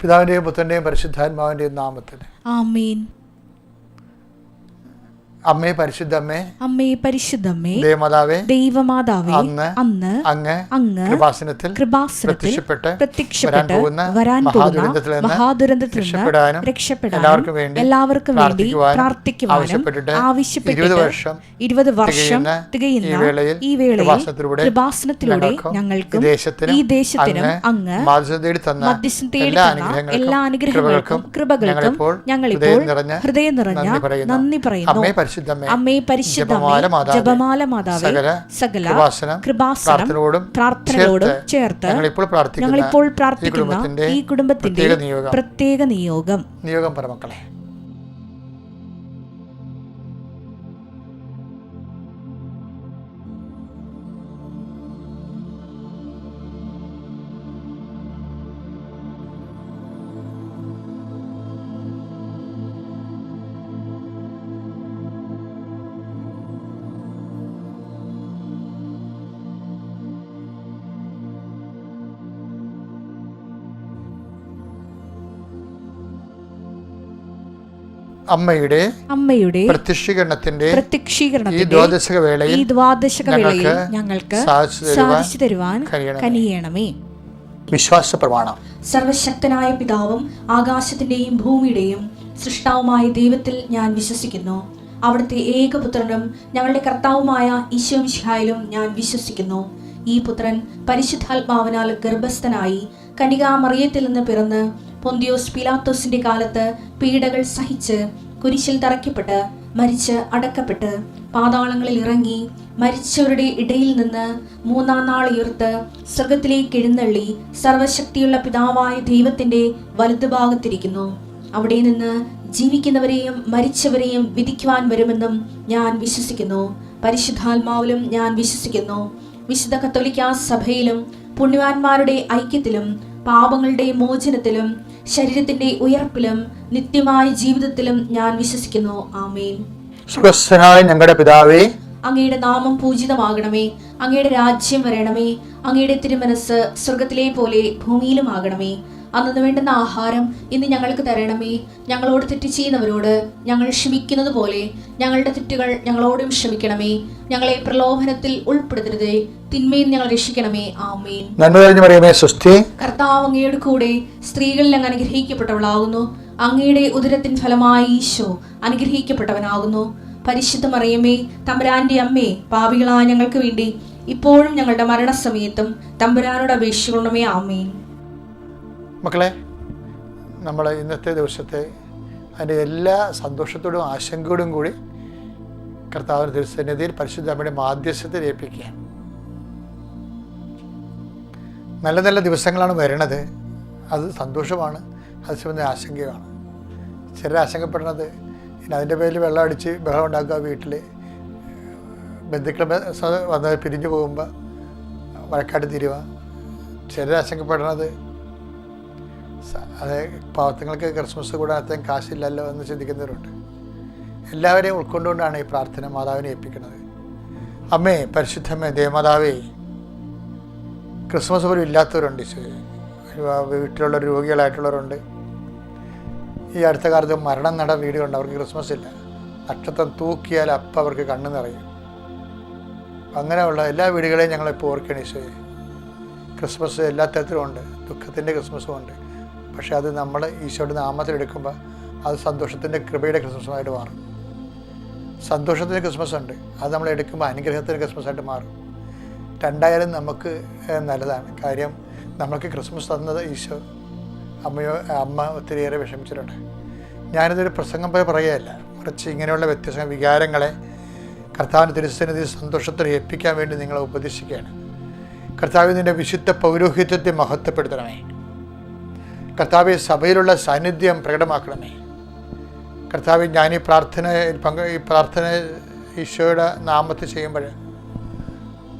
പിതാവിൻ്റെയും പുത്രൻ്റെയും പരിശുദ്ധാത്മാവിൻ്റെയും നാമത്തിൽ ആമേൻ. അമ്മേ പരിശുദ്ധമ്മേ, അമ്മേ പരിശുദ്ധമ്മേ, ദേവമാതാവേ, ദൈവമാതാവേ, അന്ന് അങ്ങ് കൃപാസനത്തിൽ പ്രത്യക്ഷപ്പെട്ട് വരാൻ പോകുന്ന മഹാദുരന്തത്തിൽ നിന്ന് രക്ഷപ്പെടാനും എല്ലാവർക്കും വേണ്ടി പ്രാർത്ഥിക്കുവാനും ആവശ്യപ്പെട്ടിട്ട് 20 വർഷം തികയുന്ന ഈ വേളയിൽ കൃപാസനത്തിലൂടെ ഞങ്ങൾക്കും ഈ ദേശത്തിനും അങ്ങ് മധ്യസ്ഥം തേടി തന്ന എല്ലാ അനുഗ്രഹങ്ങൾക്കും കൃപകൾക്കും ഞങ്ങളിപ്പോൾ ഹൃദയം നിറഞ്ഞ നന്ദി പറയുന്നു. അമ്മേ പരിശുദ്ധമേ, ജപമാല മാതാവേ, സകല കൃപാസനം പ്രാർത്ഥനയോടും ചേർത്ത് ഞങ്ങളിപ്പോൾ പ്രാർത്ഥിക്കുന്ന ഈ കുടുംബത്തിന്റെ പ്രത്യേക നിയോഗം പരമക്കളെ. അമ്മയുടെ പ്രത്യക്ഷീകരണത്തിന്റെ ഈ ദ്വാദശക വേളയിൽ ഞങ്ങൾക്ക് സാധിച്ചു തരുവാൻ കനിയണമേ. വിശ്വാസ പ്രമാണം. സർവശക്തനായ പിതാവും ആകാശത്തിന്റെയും ഭൂമിയുടെയും സൃഷ്ടാവുമായ ദൈവത്തിൽ ഞാൻ വിശ്വസിക്കുന്നു. അവിടുത്തെ ഏകപുത്രനും ഞങ്ങളുടെ കർത്താവുമായ ഈശോ മിശിഹായിലും ഞാൻ വിശ്വസിക്കുന്നു. ഈ പുത്രൻ പരിശുദ്ധാത്മാവിനാൽ ഗർഭസ്ഥനായി കന്യകാമറിയത്തിൽ നിന്ന് പിറന്ന് പൊന്തിയോസ് പീലാത്തോസിന്റെ കാലത്ത് പീഡകൾ സഹിച്ച് കുരിശിൽ തറയ്ക്കപ്പെട്ട് മരിച്ച് അടക്കപ്പെട്ട് പാതാളങ്ങളിൽ ഇറങ്ങി മരിച്ചവരുടെ ഇടയിൽ നിന്ന് 3-ാം നാൾ ഉയർത്ത് സ്വർഗത്തിലേക്ക് എഴുന്നള്ളി സർവശക്തിയുള്ള പിതാവായ ദൈവത്തിന്റെ വലതുഭാഗത്തിരിക്കുന്നു. അവിടെ നിന്ന് ജീവിക്കുന്നവരെയും മരിച്ചവരെയും വിധിക്കുവാൻ വരുമെന്നും ഞാൻ വിശ്വസിക്കുന്നു. പരിശുദ്ധാത്മാവിലും ഞാൻ വിശ്വസിക്കുന്നു. വിശുദ്ധ കത്തോലിക്കാ സഭയിലും പുണ്യവാന്മാരുടെ ഐക്യത്തിലും പാപങ്ങളുടെ മോചനത്തിലും ശരീരത്തിന്റെ ഉയർപ്പിലും നിത്യമായ ജീവിതത്തിലും ഞാൻ വിശ്വസിക്കുന്നു. ആമേൻ. സ്വർഗ്ഗസ്ഥനായ ഞങ്ങളുടെ പിതാവേ, അങ്ങയുടെ നാമം പൂജിതമാകണമേ. അങ്ങയുടെ രാജ്യം വരണമേ. അങ്ങയുടെ തിരുമനസ് സ്വർഗത്തിലെ പോലെ ഭൂമിയിലും ആകണമേ. അന്നു വേണ്ടുന്ന ആഹാരം ഇന്ന് ഞങ്ങൾക്ക് തരണമേ. ഞങ്ങളോട് തെറ്റ് ചെയ്യുന്നവരോട് ഞങ്ങൾ ക്ഷമിക്കുന്നത് പോലെ ഞങ്ങളുടെ തെറ്റുകൾ ഞങ്ങളോടും ക്ഷമിക്കണമേ. ഞങ്ങളെ പ്രലോഭനത്തിൽ ഉൾപ്പെടുത്തരുതേ, തിന്മയിൽ ഞങ്ങൾ രക്ഷിക്കണമേ. ആമേൻ. കർത്താവ് അങ്ങയുടെ കൂടെ സ്ത്രീകളിൽ അങ്ങ് അനുഗ്രഹിക്കപ്പെട്ടവളാകുന്നു. അങ്ങയുടെ ഉദരത്തിൻ ഫലമായി ഈശോ അനുഗ്രഹിക്കപ്പെട്ടവനാകുന്നു. പരിശുദ്ധ മറിയമേ, തമ്പുരാന്റെ അമ്മേ, പാപികളായ ഞങ്ങൾക്ക് വേണ്ടി ഇപ്പോഴും ഞങ്ങളുടെ മരണസമയത്തും തമ്പുരാനോട് അപേക്ഷിക്കണമേ. ആമേൻ. മക്കളെ, നമ്മൾ ഇന്നത്തെ ദിവസത്തെ അതിൻ്റെ എല്ലാ സന്തോഷത്തോടും ആശങ്കയോടും കൂടി കർത്താവിൻ്റെ തിരുസന്നിധിയിൽ പരിശുദ്ധ അമ്മയുടെ മാധ്യസ്ഥത്തിൽ ഏൽപ്പിക്കുക. നല്ല നല്ല ദിവസങ്ങളാണ് വരണത്. അത് സന്തോഷമാണ്, അത് സംബന്ധിച്ച ആശങ്കയാണ്. ചിലർ ആശങ്കപ്പെടുന്നത് ഇനി അതിൻ്റെ പേരിൽ വെള്ളം അടിച്ച് ബഹളം ഉണ്ടാക്കുക, വീട്ടിൽ ബന്ധുക്കൾ വന്ന് പിരിഞ്ഞു പോകുമ്പോൾ വഴക്കാട്ട് തീരുക. ചിലർ ആശങ്കപ്പെടുന്നത് അത് പാവത്തങ്ങൾക്ക് ക്രിസ്മസ് കൂടാൻ അത്രയും കാശില്ലല്ലോ എന്ന് ചിന്തിക്കുന്നവരുണ്ട്. എല്ലാവരെയും ഉൾക്കൊണ്ടുകൊണ്ടാണ് ഈ പ്രാർത്ഥന മാതാവിനെ ഏൽപ്പിക്കുന്നത്. അമ്മേ പരിശുദ്ധമ്മേ, ദേവമാതാവേ, ക്രിസ്മസ് പോലും ഇല്ലാത്തവരുണ്ട്. വീട്ടിലുള്ള രോഗികളായിട്ടുള്ളവരുണ്ട്. ഈ അടുത്ത കാലത്ത് മരണം നട വീടുകളുണ്ട്, അവർക്ക് ക്രിസ്മസ് ഇല്ല. നക്ഷത്രം തൂക്കിയാൽ അപ്പം അവർക്ക് കണ്ണു നിറയും. അങ്ങനെയുള്ള എല്ലാ വീടുകളെയും ഞങ്ങളിപ്പോൾ ഓർക്കണം. ഈശോയെ, ക്രിസ്മസ് എല്ലാ തരത്തിലും ഉണ്ട്, ദുഃഖത്തിൻ്റെ ക്രിസ്മസും ഉണ്ട്. പക്ഷേ അത് നമ്മൾ ഈശോയുടെ നാമത്തിലെടുക്കുമ്പോൾ അത് സന്തോഷത്തിൻ്റെ കൃപയുടെ ക്രിസ്മസുമായിട്ട് മാറും. സന്തോഷത്തിൻ്റെ ക്രിസ്മസ് ഉണ്ട്, അത് നമ്മൾ എടുക്കുമ്പോൾ അനുഗ്രഹത്തിൻ്റെ ക്രിസ്മസായിട്ട് മാറും. രണ്ടായാലും നമുക്ക് നല്ലതാണ്. കാര്യം നമ്മൾക്ക് ക്രിസ്മസ് തന്നത് ഈശോ. അമ്മ ഒത്തിരിയേറെ വിഷമിച്ചിട്ടുണ്ട്. ഞാനിതൊരു പ്രസംഗം പോലെ പറയുകയല്ല, മറിച്ച് ഇങ്ങനെയുള്ള വ്യത്യസ്ത വികാരങ്ങളെ കർത്താവിൻ്റെ തിരുസന്നിധിയിൽ സന്തോഷത്തിൽ ഏൽപ്പിക്കാൻ വേണ്ടി നിങ്ങളെ ഉപദേശിക്കുകയാണ്. കർത്താവിൻ്റെ വിശുദ്ധ പൗരോഹിത്യത്തെ മഹത്വപ്പെടുത്തണമേ. കർത്താവെ, സഭയിലുള്ള സാന്നിധ്യം പ്രകടമാക്കണമേ. കർത്താവെ, ഞാൻ ഈ പ്രാർത്ഥന ഈശോയുടെ നാമത്തിൽ ചെയ്യുമ്പോൾ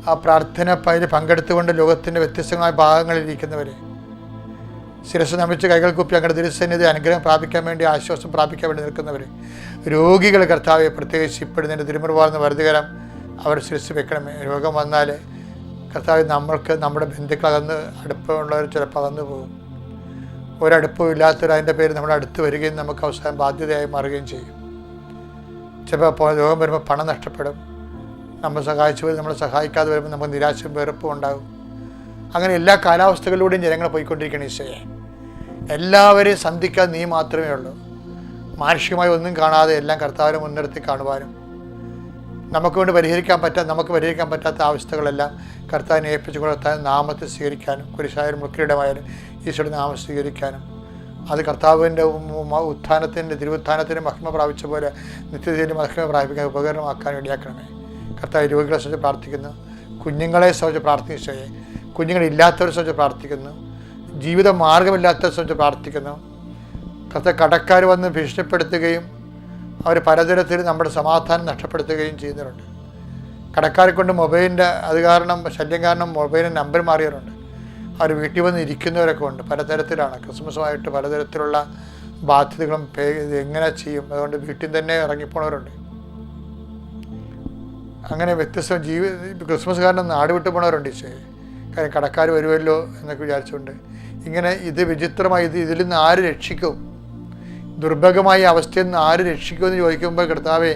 ആ പ്രാർത്ഥന പങ്കെടുത്തുകൊണ്ട് ലോകത്തിൻ്റെ വ്യത്യസ്തങ്ങളായ ഭാഗങ്ങളിലിരിക്കുന്നവരെ ശിരസ് നമിച്ച് കൈകൾ കുപ്പി അങ്ങയുടെ തിരുസന്നിധി അനുഗ്രഹം പ്രാപിക്കാൻ വേണ്ടി, ആശ്വാസം പ്രാപിക്കാൻ വേണ്ടി നിൽക്കുന്നവർ, രോഗികൾ കർത്താവെ പ്രത്യേകിച്ച് ഇപ്പോഴും തിരുമുറിവാർന്ന വരുതുകരം അവർ ശിരസ് വെക്കണമേ. രോഗം വന്നാൽ കർത്താവ് നമ്മൾക്ക് നമ്മുടെ ബന്ധുക്കൾ അടുപ്പമുള്ളവർ ചിലപ്പോൾ അകന്നു പോകും. ഒരടുപ്പവും ഇല്ലാത്തൊരു അതിൻ്റെ പേര് നമ്മുടെ അടുത്ത് വരികയും നമുക്ക് അവസാനം ബാധ്യതയായി മാറുകയും ചെയ്യും. ചിലപ്പോൾ രോഗം വരുമ്പോൾ പണം നഷ്ടപ്പെടും. നമ്മൾ സഹായിച്ചു നമ്മളെ സഹായിക്കാതെ വരുമ്പോൾ നമുക്ക് നിരാശയും വെറുപ്പും ഉണ്ടാകും. അങ്ങനെ എല്ലാ കാലാവസ്ഥകളിലൂടെയും ജനങ്ങൾ പോയിക്കൊണ്ടിരിക്കണം. ഈശോയെ, എല്ലാവരെയും സന്ധിക്കാൻ നീ മാത്രമേ ഉള്ളൂ. മാനുഷികമായി ഒന്നും കാണാതെ എല്ലാം കർത്താവിനെ മുൻനിർത്തി കാണുവാനും നമുക്ക് പരിഹരിക്കാൻ പറ്റാത്ത അവസ്ഥകളെല്ലാം കർത്താവിനെ ഏൽപ്പിച്ചു കർത്താവിൻ്റെ നാമത്തെ സ്വീകരിക്കാനും കുരിശായാലും മുക്കിടമായാലും ഈശോയുടെ നാമം സ്വീകരിക്കാനും അത് കർത്താവിൻ്റെ തിരുവുത്ഥാനത്തിൻ്റെ മഹിമ പ്രാപിച്ച പോലെ നിത്യതയിലും മഹിമ പ്രാപിക്കാൻ ഉപകരണമാക്കാൻ വേണ്ടിയാക്കണമേ. കർത്താവ് രോഗികളെ സംബന്ധിച്ച് പ്രാർത്ഥിക്കുന്നു, കുഞ്ഞുങ്ങളെ സംബന്ധിച്ച് പ്രാർത്ഥിച്ചേ, കുഞ്ഞുങ്ങളില്ലാത്തവരെ സംബന്ധിച്ച് പ്രാർത്ഥിക്കുന്നു, ജീവിത മാർഗമില്ലാത്തവരെ സംബന്ധിച്ച് പ്രാർത്ഥിക്കുന്നു. കർത്താവ് കടക്കാർ വന്ന് ഭീഷണിപ്പെടുത്തുകയും അവർ പലതരത്തിൽ നമ്മുടെ സമാധാനം നഷ്ടപ്പെടുത്തുകയും ചെയ്യുന്നവരുണ്ട്. കടക്കാരെ കൊണ്ട് മൊബൈലിൻ്റെ ശല്യം കാരണം മൊബൈലിൻ്റെ നമ്പർ മാറിയവരുണ്ട്. അവർ വീട്ടിൽ വന്ന് ഇരിക്കുന്നവരൊക്കെ ഉണ്ട്. പലതരത്തിലാണ്. ക്രിസ്മസുമായിട്ട് പലതരത്തിലുള്ള ബാധ്യതകളും എങ്ങനെ ചെയ്യും, അതുകൊണ്ട് വീട്ടിൽ തന്നെ ഇറങ്ങിപ്പോണവരുണ്ട്. അങ്ങനെ വ്യത്യസ്ത ക്രിസ്മസ് കാരണം നാട് വിട്ടു പോണവരുണ്ട്. ഈശോയെ, കാര്യം കടക്കാർ വരുമല്ലോ എന്നൊക്കെ വിചാരിച്ചുകൊണ്ട് ഇങ്ങനെ ഇത് വിചിത്രമായി ഇതിൽ നിന്ന് ആര് രക്ഷിക്കും, ദുർഭഗമായ അവസ്ഥയിൽ നിന്ന് ആര് രക്ഷിക്കുമെന്ന് ചോദിക്കുമ്പോൾ കർത്താവെ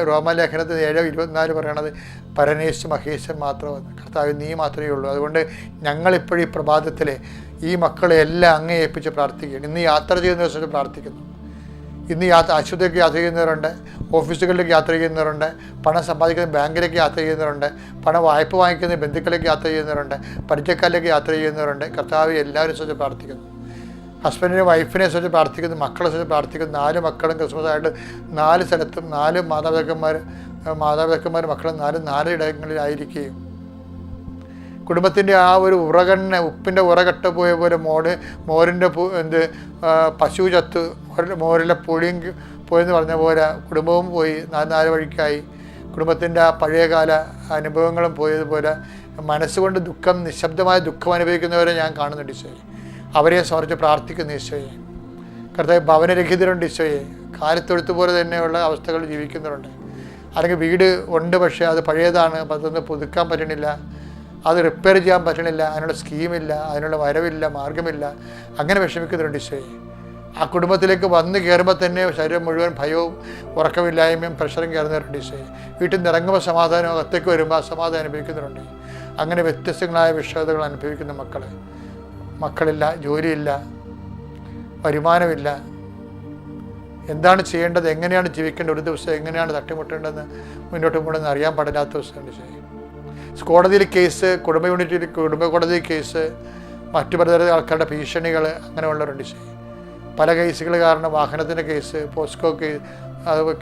റോമാലേഖനത്തിൽ 7:24 പറയണത് പരനേശ് മഹേശൻ മാത്രമെന്ന്. കർത്താവ് നീ മാത്രമേ ഉള്ളൂ. അതുകൊണ്ട് ഞങ്ങളിപ്പോഴും ഈ പ്രഭാതത്തിൽ ഈ മക്കളെ എല്ലാം അങ്ങേ ഏൽപ്പിച്ച് പ്രാർത്ഥിക്കുകയാണ്. ഇന്ന് യാത്ര ചെയ്യുന്ന ദിവസം പ്രാർത്ഥിക്കുന്നു. ഇന്ന് ആശുപത്രിയിലേക്ക് യാത്ര ചെയ്യുന്നവരുണ്ട്, ഓഫീസുകളിലേക്ക് യാത്ര ചെയ്യുന്നവരുണ്ട്, പണം സമ്പാദിക്കുന്ന ബാങ്കിലേക്ക് യാത്ര ചെയ്യുന്നവരുണ്ട്, പണം വായ്പ വാങ്ങിക്കുന്ന ബന്ധുക്കളിലേക്ക് യാത്ര ചെയ്യുന്നവരുണ്ട്, പരിചയക്കാരിലേക്ക് യാത്ര ചെയ്യുന്നവരുണ്ട്. കർത്താവ് എല്ലാവരും സംബന്ധിച്ച് പ്രാർത്ഥിക്കുന്നു. ഹസ്ബൻഡിനെ വൈഫിനെ സംബന്ധിച്ച് പ്രാർത്ഥിക്കുന്നു, മക്കളെ സംബന്ധിച്ച് പ്രാർത്ഥിക്കുന്നു. 4 മക്കളും ക്രിസ്മസ് ആയിട്ട് 4 സ്ഥലത്തും 4 മാതാപിതാക്കന്മാർ മക്കളും 4 ഇടങ്ങളിലായിരിക്കുകയും കുടുംബത്തിൻ്റെ ആ ഒരു ഉപ്പിൻ്റെ ഉറകട്ട പോയ പോലെ മോരിൻ്റെ പശു ചത്ത് മോരിലെ പുളിയും പോയെന്ന് പറഞ്ഞ പോലെ കുടുംബവും പോയി 4 വഴിക്കായി. കുടുംബത്തിൻ്റെ ആ പഴയകാല അനുഭവങ്ങളും പോയതുപോലെ മനസ്സുകൊണ്ട് നിശബ്ദമായ ദുഃഖം അനുഭവിക്കുന്നവരെ ഞാൻ കാണുന്നുണ്ട്. ഈശോയെ, അവരെ സമർപ്പിച്ച് പ്രാർത്ഥിക്കുന്നു. ഈശോയെ, കർത്താവ് ഭവനരഹിതരുണ്ട്. ഈശോയെ, കാലത്തൊഴുത്ത് പോലെ തന്നെയുള്ള അവസ്ഥകൾ ജീവിക്കുന്നവരുണ്ട്. അല്ലെങ്കിൽ വീട് ഉണ്ട്, പക്ഷേ അത് പഴയതാണ്, അതൊന്ന് പുതുക്കാൻ പറ്റണില്ല, അത് റിപ്പയർ ചെയ്യാൻ പറ്റണില്ല, അതിനുള്ള സ്കീമില്ല, അതിനുള്ള വരവില്ല, മാർഗമില്ല, അങ്ങനെ വിഷമിക്കുന്നവരുണ്ട്. ഈശോയെ, ആ കുടുംബത്തിലേക്ക് വന്ന് കയറുമ്പോൾ തന്നെ ശരീരം മുഴുവൻ ഭയവും ഉറക്കമില്ലായ്മയും പ്രഷറും കയറുന്നവരുണ്ട്. ഈശോയെ, വീട്ടിൽ നിന്ന് ഇറങ്ങുമ്പോൾ സമാധാനം, അകത്തേക്ക് വരുമ്പോൾ അസമാധാനം അനുഭവിക്കുന്നവരുണ്ട്. അങ്ങനെ വ്യത്യസ്തങ്ങളായ വിഷയതകൾ അനുഭവിക്കുന്ന മക്കളില്ല, ജോലിയില്ല, വരുമാനമില്ല, എന്താണ് ചെയ്യേണ്ടത്, എങ്ങനെയാണ് ജീവിക്കേണ്ടത്, ഒരു ദിവസം എങ്ങനെയാണ് തട്ടിമുട്ടേണ്ടതെന്ന് മുന്നോട്ട് പോകണമെന്ന് അറിയാൻ പാടില്ലാത്ത ദിവസമുണ്ട്. കോടതിയിൽ കേസ്, കുടുംബ കോടതി കേസ്, മറ്റു പലതരം ആൾക്കാരുടെ ഭീഷണികൾ, അങ്ങനെയുള്ളവരുണ്ട്. പല കേസുകൾ കാരണം വാഹനത്തിൻ്റെ കേസ്, പോസ്കോ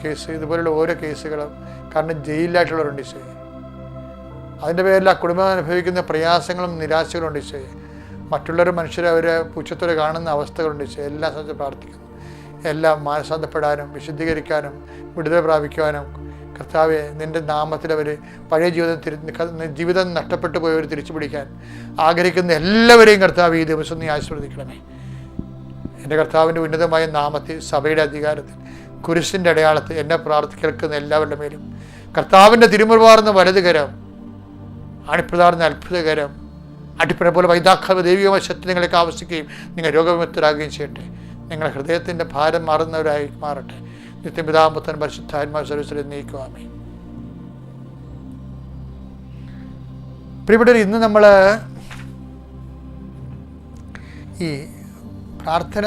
കേസ്, ഇതുപോലുള്ള ഓരോ കേസുകളും കാരണം ജയിലിലായിട്ടുള്ളവരുണ്ട്. അതിൻ്റെ പേരിൽ ആ കുടുംബം അനുഭവിക്കുന്ന പ്രയാസങ്ങളും നിരാശകളും ഉണ്ട്. മറ്റുള്ളവർ മനുഷ്യരെ അവരെ പുച്ഛത്തോടെ കാണുന്ന അവസ്ഥകളുണ്ട്. എല്ലാം സംബന്ധിച്ച് പ്രാർത്ഥിക്കുന്നു. എല്ലാം മാനസാന്തപ്പെടാനും വിശുദ്ധീകരിക്കാനും വിടുതൽ പ്രാപിക്കുവാനും കർത്താവെ, നിൻ്റെ നാമത്തിൽ അവർ പഴയ ജീവിതം നഷ്ടപ്പെട്ടു പോയവർ തിരിച്ചു പിടിക്കാൻ ആഗ്രഹിക്കുന്ന എല്ലാവരെയും കർത്താവ് ഈ ദിവസം നീ ആശീർവദിക്കണമേ. എൻ്റെ കർത്താവിൻ്റെ ഉന്നതമായ നാമത്തിൽ, സഭയുടെ അധികാരത്തിൽ, കുരിശിൻ്റെ അടയാളത്തിൽ എന്നെ കേൾക്കുന്ന എല്ലാവരുടെ മേലും കർത്താവിൻ്റെ തിരുമുറുവാർന്ന വലതുകരം, അണിപ്രതാർന്ന അത്ഭുതകരം, അടിപ്പഴ പോലെ വൈദാഖ ദൈവികമായ ശക്തി നിങ്ങളെ ആവശ്യിക്കുകയും നിങ്ങൾ രോഗവിമുക്തരാകുകയും ചെയ്യട്ടെ. നിങ്ങളുടെ ഹൃദയത്തിൻ്റെ ഭാരം മാറുന്നവരായി മാറട്ടെ. നിത്യപിതാപുത്രൻ പരിശുദ്ധാത്മാ സർവീസിൽ നീക്കുവാമേ. പ്രിയപ്പെട്ടവർ, ഇന്ന് നമ്മൾ ഈ പ്രാർത്ഥന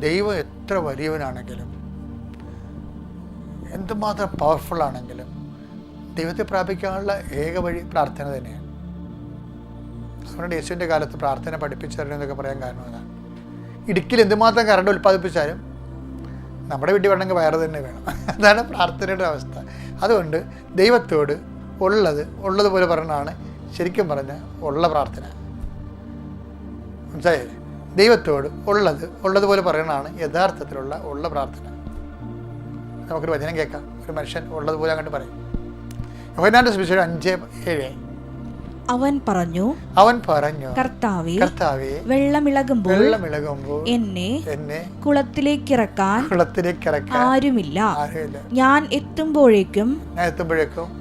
ദൈവം എത്ര വലിയവനാണെങ്കിലും എന്തുമാത്രം പവർഫുള്ളാണെങ്കിലും ദൈവത്തെ പ്രാപിക്കാനുള്ള ഏക വഴി പ്രാർത്ഥന തന്നെയാണ്. അതുകൊണ്ട് യേശുവിൻ്റെ കാലത്ത് പ്രാർത്ഥന പഠിപ്പിച്ചു തരണമെന്നൊക്കെ പറയാൻ കാരണം അതാണ്. ഇടുക്കിൽ എന്തുമാത്രം കറണ്ട് ഉൽപ്പാദിപ്പിച്ചാലും നമ്മുടെ വീട്ടിൽ വേണമെങ്കിൽ വയറ് തന്നെ വേണം. അതാണ് പ്രാർത്ഥനയുടെ അവസ്ഥ. അതുകൊണ്ട് ദൈവത്തോട് ഉള്ളതുപോലെ പറഞ്ഞാണ് ശരിക്കും പറഞ്ഞ ഉള്ള പ്രാർത്ഥന. മനസ്സിലായില്ലേ? ദൈവത്തോട് ഉള്ളതുപോലെ പറയുന്നതാണ് യഥാർത്ഥത്തിലുള്ള ഉള്ള പ്രാർത്ഥന. നമുക്കൊരു വചനം കേൾക്കാം. ഒരു മനുഷ്യൻ ഉള്ളതുപോലെ അങ്ങോട്ട് പറയും. യോഹന്നാന്റെ സുവിശേഷം 5:7. അവൻ പറഞ്ഞു കർത്താവേ, വെള്ളമിളകുമ്പോൾ എന്നെ കുളത്തിലേക്കിറക്കാൻ ആരുമില്ല. ഞാൻ എത്തുമ്പോഴേക്കും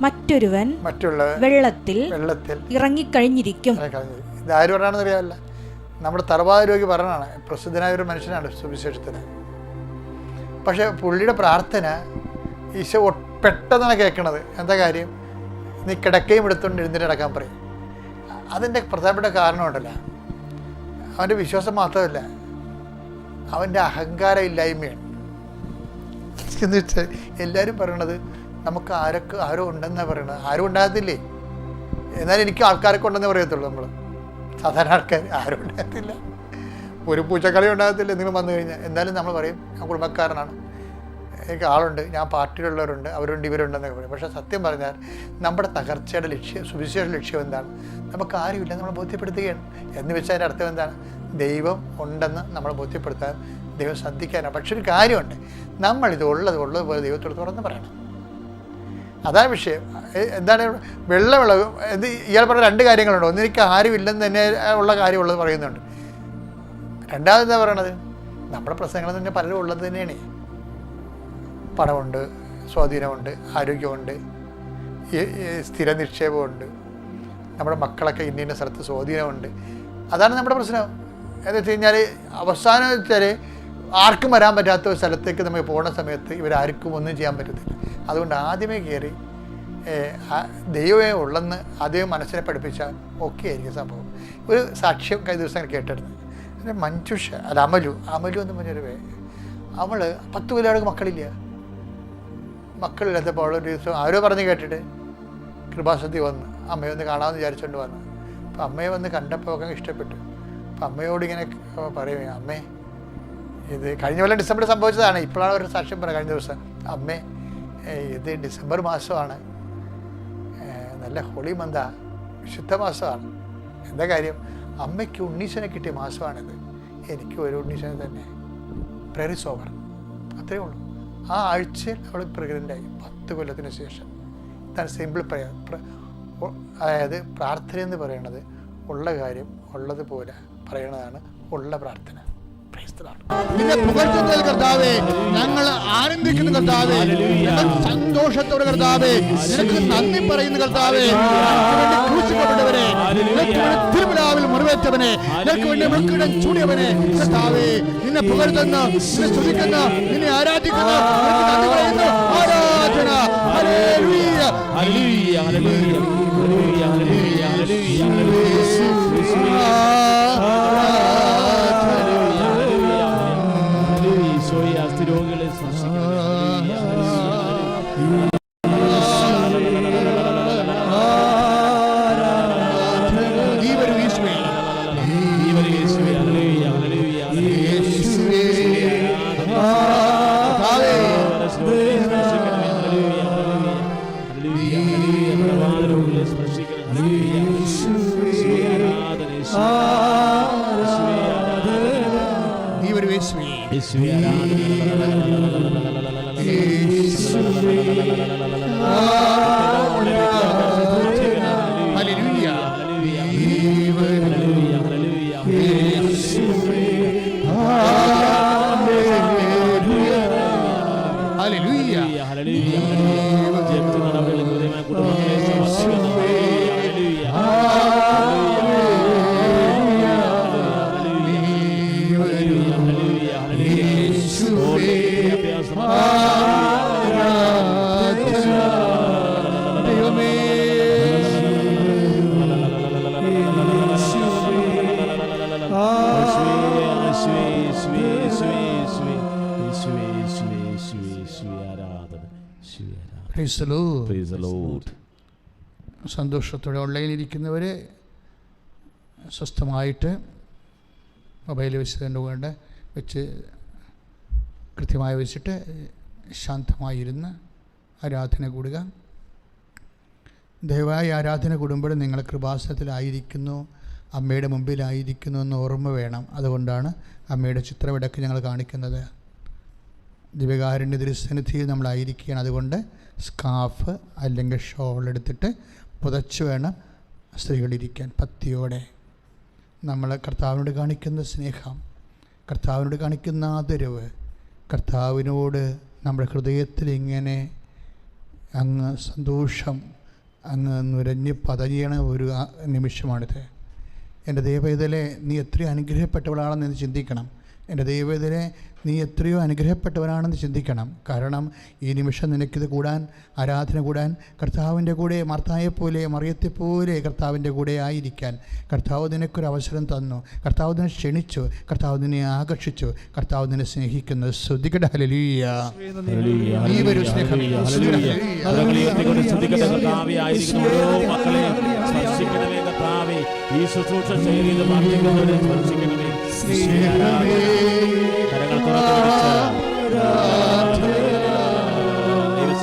മറ്റുള്ളവൻ വെള്ളത്തിൽ ഇറങ്ങിക്കഴിഞ്ഞിരിക്കും. ഇതാര് പറഞ്ഞാണെന്ന് അറിയാമല്ല. നമ്മുടെ തറവാട് രോഗി പറഞ്ഞാണ്, പ്രസിദ്ധനായ ഒരു മനുഷ്യനാണ് സുവിശേഷത്തിന്. പക്ഷേ പുള്ളിയുടെ പ്രാർത്ഥന ഈശോ പെട്ടെന്നാണ് കേൾക്കണത്. എന്താ കാര്യം? നീ കിടക്കയും എടുത്തുകൊണ്ട് എഴുന്നേറ്റ് നടക്കാൻ പറയും. അതിൻ്റെ പ്രധാനപ്പെട്ട കാരണമുണ്ടല്ല, അവൻ്റെ വിശ്വാസം മാത്രമല്ല, അവൻ്റെ അഹങ്കാര ഇല്ലായ്മയാണ്. എന്ന് വെച്ചാൽ എല്ലാവരും പറയണത് നമുക്ക് ആരോ ഉണ്ടെന്നാണ് പറയണത്. ആരും ഉണ്ടാകത്തില്ലേ, എന്നാൽ എനിക്ക് ആൾക്കാരൊക്കെ ഉണ്ടെന്ന് പറയത്തുള്ളൂ. നമ്മൾ സാധാരണ ആൾക്കാർ ആരും ഉണ്ടാകത്തില്ല, ഒരു പൂച്ചക്കളി ഉണ്ടാകത്തില്ല എന്തെങ്കിലും വന്നു കഴിഞ്ഞാൽ. എന്തായാലും നമ്മൾ പറയും ഞാൻ കുടുംബക്കാരനാണ്, എനിക്ക് ആളുണ്ട്, ഞാൻ പാർട്ടിയിലുള്ളവരുണ്ട്, അവരുണ്ട്, ഇവരുണ്ടെന്നൊക്കെ പറയും. പക്ഷേ സത്യം പറഞ്ഞാൽ നമ്മുടെ തകർച്ചയുടെ ലക്ഷ്യം, സുവിശേഷ ലക്ഷ്യം എന്താണ്? നമുക്ക് ആരുമില്ല നമ്മൾ ബോധ്യപ്പെടുത്തുകയാണ്. എന്ന് വെച്ചാൽ അതിൻ്റെ അർത്ഥം എന്താണ്? ദൈവം ഉണ്ടെന്ന് നമ്മൾ ബോധ്യപ്പെടുത്താൻ ദൈവം ശ്രദ്ധിക്കാനാണ്. പക്ഷെ ഒരു കാര്യമുണ്ട്, നമ്മളിത് ഉള്ളതുപോലെ ദൈവത്തോട് തുറന്ന് പറയണം. അതാണ് വിഷയം. എന്താണ് വെള്ളവിളവ്? ഇയാൾ പറഞ്ഞ രണ്ട് കാര്യങ്ങളുണ്ട്. ഒന്ന്, എനിക്ക് ആരുമില്ലെന്ന് തന്നെ ഉള്ള കാര്യമുള്ളത് പറയുന്നുണ്ട്. രണ്ടാമത് എന്താ പറയണത്? നമ്മുടെ പ്രശ്നങ്ങൾ തന്നെ പലരും ഉള്ളത് തന്നെയാണ്. പണമുണ്ട്, സ്വാധീനമുണ്ട്, ആരോഗ്യമുണ്ട്, സ്ഥിര നിക്ഷേപമുണ്ട്, നമ്മുടെ മക്കളൊക്കെ ഇന്ന സ്ഥലത്ത് സ്വാധീനമുണ്ട്. അതാണ് നമ്മുടെ പ്രശ്നം. എന്ന് വെച്ച് കഴിഞ്ഞാൽ അവസാനം വെച്ചാൽ ആർക്കും വരാൻ പറ്റാത്ത ഒരു സ്ഥലത്തേക്ക് നമ്മൾ പോകുന്ന സമയത്ത് ഇവരാർക്കും ഒന്നും ചെയ്യാൻ പറ്റത്തില്ല. അതുകൊണ്ട് ആദ്യമേ കയറി ദൈവമേ ഉള്ളെന്ന് ആദ്യമേ മനസ്സിനെ പഠിപ്പിച്ചാൽ ഓക്കെ ആയിരിക്കും സംഭവം. ഒരു സാക്ഷ്യം കഴിഞ്ഞ ദിവസം കേട്ടിരുന്നു. മഞ്ജുഷ അല്ല അമലു എന്ന് പറഞ്ഞൊരു അവൾ 10 കൊല്ലം മക്കളില്ല. മക്കളില്ലാത്തപ്പോൾ ഒരു ദിവസം ആരോ പറഞ്ഞ് കേട്ടിട്ട് കൃപാസതി വന്ന് അമ്മയെ ഒന്ന് കാണാമെന്ന് വിചാരിച്ചുകൊണ്ട് വന്നു. അപ്പം അമ്മയെ വന്ന് കണ്ടപ്പോൾ ഒക്കെ ഇഷ്ടപ്പെട്ടു. അപ്പം അമ്മയോട് ഇങ്ങനെ പറയും, അമ്മേ ഇത് കഴിഞ്ഞ കൊല്ലം ഡിസംബറിൽ സംഭവിച്ചതാണ്, ഇപ്പോഴാണ് ഒരു സാക്ഷ്യം പറയുക കഴിഞ്ഞ ദിവസം. അമ്മേ ഇത് ഡിസംബർ മാസമാണ്, നല്ല ഹോളി മന്താ, വിശുദ്ധ മാസമാണ്. എന്താ കാര്യം? അമ്മയ്ക്ക് ഉണ്ണീശനെ കിട്ടിയ മാസമാണിത്, എനിക്ക് ഒരു ഉണ്ണീശനെ തന്നെ. പ്രയർ ഈസ് ഓവർ, അത്രയേ ഉള്ളൂ. ആ ആഴ്ചയിൽ അവൾ പ്രഗ്നൻ്റായി 10 കൊല്ലത്തിന് ശേഷം. ഇതാണ് സിമ്പിൾ പ്രയർ. അതായത് പ്രാർത്ഥന എന്ന് പറയുന്നത് ഉള്ള കാര്യം ഉള്ളതുപോലെ പറയണതാണ് ഉള്ള പ്രാർത്ഥന. നിന്നെ പുകഴ്ത്തുന്നതിൽ കർത്താവേ ഞങ്ങൾ ആനന്ദിക്കുന്ന കർത്താവേ, സന്തോഷത്തോടെ കർത്താവേ നിനക്ക് നന്ദി പറയുന്ന കർത്താവേ. ക്രൂശിക്കപ്പെട്ടവനെ, തിരുമലാവിൽ മുറിവേറ്റവനെ, നിനക്ക് വേണ്ടി മൃക്കിടം ചൂടിയവനെ കർത്താവേ, നിന്നെ പുകഴ്ത്തുന്നു, നിന്നെ സ്തുതിക്കുന്നു, നിന്നെ ആരാധിക്കുന്നു, നന്ദി പറയുന്നു. ആരാധന. Hallelujah, hallelujah, hallelujah, hallelujah, hallelujah. രോഗികളെ സന്തോഷത്തോടെ ഓൺലൈനിലിരിക്കുന്നവർ സ്വസ്ഥമായിട്ട് മൊബൈൽ വെച്ച് കൃത്യമായി വെച്ചിട്ട് ശാന്തമായിരുന്ന് ആരാധന കൂടുക. ദയവായി ആരാധന കൂടുമ്പോൾ നിങ്ങൾ കൃപാസനത്തിലായിരിക്കുന്നു, അമ്മയുടെ മുമ്പിലായിരിക്കുന്നു എന്ന് ഓർമ്മ വേണം. അതുകൊണ്ടാണ് അമ്മയുടെ ചിത്രമിടക്ക് ഞങ്ങൾ കാണിക്കുന്നത്. ദിവ്യകാരുണ്യ തിരുസന്നിധിയിൽ നമ്മളായിരിക്കുകയാണ്. അതുകൊണ്ട് സ്കാർഫ് അല്ലെങ്കിൽ ഷോൾ എടുത്തിട്ട് പുതച്ച് വേണം സ്ത്രീകളിരിക്കാൻ. ഭക്തിയോടെ നമ്മൾ കർത്താവിനോട് കാണിക്കുന്ന സ്നേഹം, കർത്താവിനോട് കാണിക്കുന്ന ആദരവ്, കർത്താവിനോട് നമ്മുടെ ഹൃദയത്തിൽ ഇങ്ങനെ അങ്ങ് സന്തോഷം അങ്ങ് നുരഞ്ഞ് പതയണ ഒരു നിമിഷമാണിത്. എൻ്റെ ദൈവവേദലെ നീ എത്രയോ അനുഗ്രഹപ്പെട്ടവളാണെന്ന് നീ ചിന്തിക്കണം. എൻ്റെ ദൈവവേദലെ നീ എത്രയോ അനുഗ്രഹപ്പെട്ടവനാണെന്ന് ചിന്തിക്കണം. കാരണം ഈ നിമിഷം നിനക്കിത് കൂടാൻ, ആരാധന കൂടാൻ, കർത്താവിൻ്റെ കൂടെ മാർത്തായെപ്പോലെ മറിയത്തെപ്പോലെ കർത്താവിൻ്റെ കൂടെ ആയിരിക്കാൻ കർത്താവ് നിനക്കൊരു അവസരം തന്നു. കർത്താവ് നിന്നെ ക്ഷണിച്ചു, കർത്താവ് നിന്നെ ആകർഷിച്ചു, കർത്താവ് നിന്നെ സ്നേഹിക്കുന്നു. ശ്രദ്ധിക്കട്ടെ. ഹല്ലേലൂയ. നീ വരൂ സ്നേഹമേ.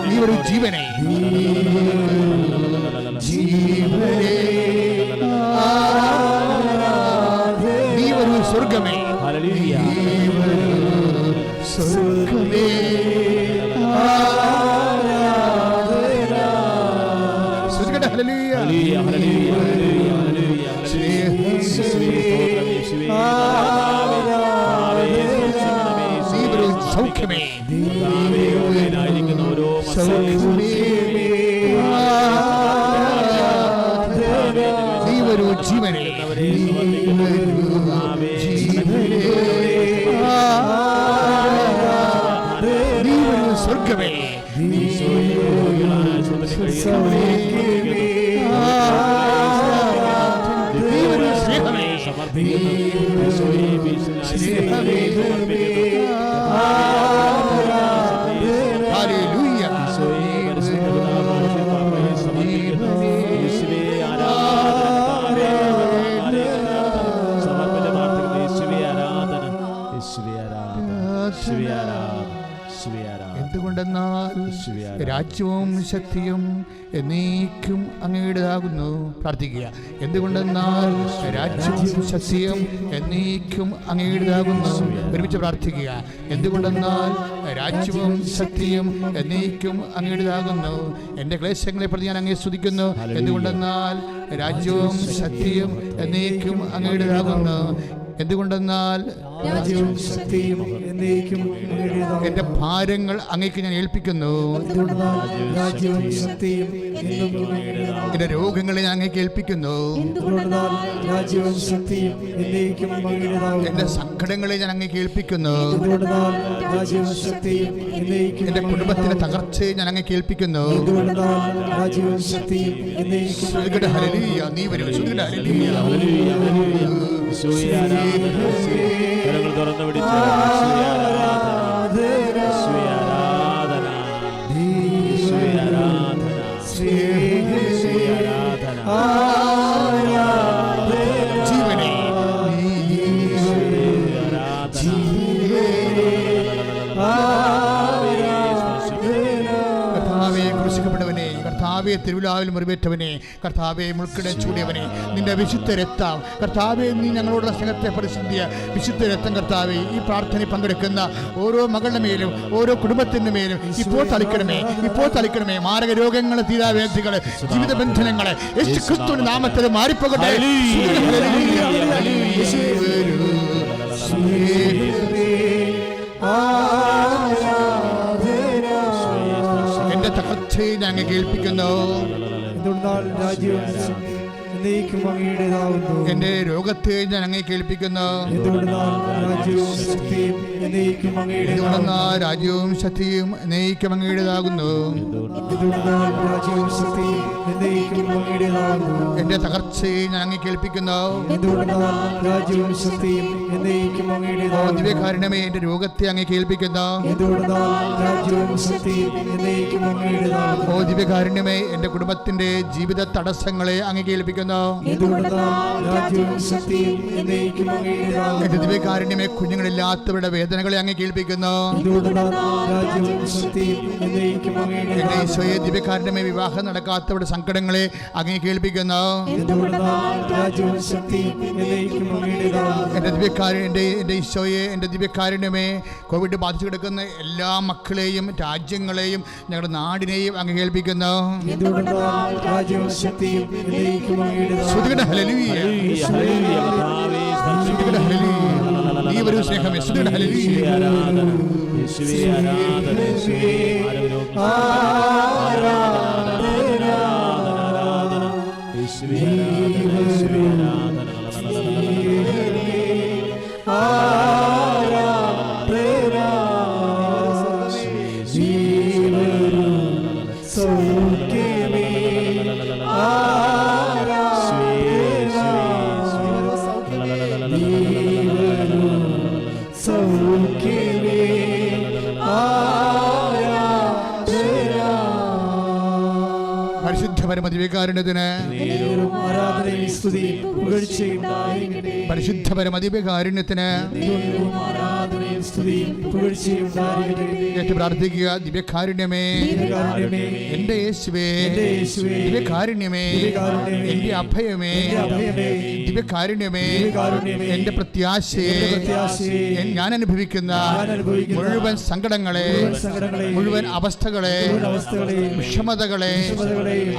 നീ ഒരു ജീവനെ, ജീവനെ, നീ ഒരു സ്വർഗമേ, സ്വർഗമേ, സ്വർഗമേ. ഹല്ലേലൂയ. സൗഖ്യമേ, നീ വരൂ ജീവനെ, നീ വരൂ സ്വർഗമേ, നീ വരൂ സ്നേഹമേ, ഹല്ലേലൂയ. എന്തുകൊണ്ടെന്നാൽ രാജ്യവും ശക്തിയും എന്നേക്കും അങ്ങയുടേതാകുന്നു. പ്രാർത്ഥിക്കുക. എന്തുകൊണ്ടെന്നാൽ രാജ്യവും ശക്തിയും എന്നേക്കും അങ്ങയുടേതാകുന്നു. ഒരുമിച്ച് പ്രാർത്ഥിക്കുക. എന്തുകൊണ്ടെന്നാൽ രാജ്യവും ശക്തിയും എന്നേക്കും അങ്ങയുടേതാകുന്നു. എൻ്റെ ക്ലേശങ്ങളെ പ്രതി ഞാൻ അങ്ങയെ സ്തുതിക്കുന്നു. എന്തുകൊണ്ടെന്നാൽ രാജ്യവും ശക്തിയും എന്നേക്കും അങ്ങയുടേതാകുന്നു. എന്തുകൊണ്ടെന്നാൽ എന്റെ ഭാരങ്ങൾ അങ്ങേക്ക് ഞാൻ ഏൽപ്പിക്കുന്നു. എന്റെ രോഗങ്ങളെ ഞാൻ അങ്ങേക്ക് ഏൽപ്പിക്കുന്നു. എന്റെ സങ്കടങ്ങളെ ഞാൻ അങ്ങേക്ക് ഏൽപ്പിക്കുന്നു. എന്റെ കുടുംബത്തിന്റെ തകർച്ചയെ ഞാൻ അങ്ങേക്ക് ഏൽപ്പിക്കുന്നു. നീ വരും. തുറന്നു പിടിച്ച് ജീവനെ കർത്താവേ, ക്രൂശിക്കപ്പെട്ടവനെ, കർത്താവേ, തിരുവിലാവിൽ മുറിവേറ്റവനെ, കർത്താവേ, മുൾക്കിട ചൂടിയവനെ, നിന്റെ വിശുദ്ധ രക്തം കർത്താവേ, നീ ഞങ്ങളോടുള്ള സ്നേഹത്തെ പരിശുദ്ധിയ വിശുദ്ധ രക്തം കർത്താവേ, ഈ പ്രാർത്ഥനയിൽ പങ്കെടുക്കുന്ന ഓരോ മകളുടെ മേലും ഓരോ കുടുംബത്തിൻ്റെ മേലും ഇപ്പോൾ തളിക്കണമേ, ഇപ്പോൾ തളിക്കണമേ. മാരക രോഗങ്ങൾ, തീരാവേദികൾ, ജീവിത ബന്ധനങ്ങൾ യേശുക്രിസ്തുവിന്റെ നാമത്തിൽ മാറിപ്പോകട്ടെ. എന്റെ തകർച്ചയെ ഞങ്ങൾ കേൾപ്പിക്കുന്നു. എന്റെ രോഗത്തെ ഞാൻ അങ്ങേ കേൾപ്പിക്കുന്നു. രാജ്യവും ശക്തിയും എന്നേക്കും അങ്ങയുടേതാകുന്നു. എന്റെ തകർച്ചയെ ഞാൻ അങ്ങേ കേൾപ്പിക്കുന്നു. ദിവ്യകാരുണ്യമേ, എന്റെ രോഗത്തെ അങ്ങേ കേൾപ്പിക്കുന്നു. ഓ ദിവ്യകാരുണ്യമേ, എന്റെ കുടുംബത്തിന്റെ ജീവിത തടസ്സങ്ങളെ അങ്ങേ കേൾപ്പിക്കുന്നു. എന്റെ ദിവ്യകാരുണ്യമേ, കുഞ്ഞുങ്ങളില്ലാത്തവരുടെ വേദനകളെ അങ്ങ് കേൾപ്പിക്കുന്നു. എന്റെ ഈശോയെ, ദിവ്യകാരുണ്യമേ, വിവാഹം നടക്കാത്തവരുടെ സങ്കടങ്ങളെ അങ്ങ് കേൾപ്പിക്കുന്നു. എന്റെ ഈശോയെ, എന്റെ ദിവ്യകാരുണ്യമേ, കോവിഡ് ബാധിച്ചു കിടക്കുന്ന എല്ലാ മക്കളെയും രാജ്യങ്ങളെയും ഞങ്ങളുടെ നാടിനെയും അങ്ങ് കേൾപ്പിക്കുന്നു. നീ വരൂ സ്നേഹമേ. പരിശുദ്ധ പരമദിവ്യകാരുണ്യത്തിന് ആരാധനയും സ്തുതിയും പുകഴ്ചയും ഉണ്ടായിരിക്കട്ടെ. പരിശുദ്ധ പരമദിവ്യകാരുണ്യത്തിന് ആരാധനയും സ്തുതിയും പുകഴ്ചയും ഉണ്ടായിരിക്കട്ടെ. ഏറ്റു പ്രാർത്ഥിക്കുക. ദിവ്യകാരുണ്യമേ, എന്റെ യേശുവേ, ദിവ്യകാരുണ്യമേ, എന്റെ അഭയമേ, ദിവ്യകാരുണ്യമേ, എന്റെ പ്രത്യാശയെ, ഞാൻ അനുഭവിക്കുന്ന മുഴുവൻ സങ്കടങ്ങളെ, മുഴുവൻ അവസ്ഥകളെ, വിഷമതകളെ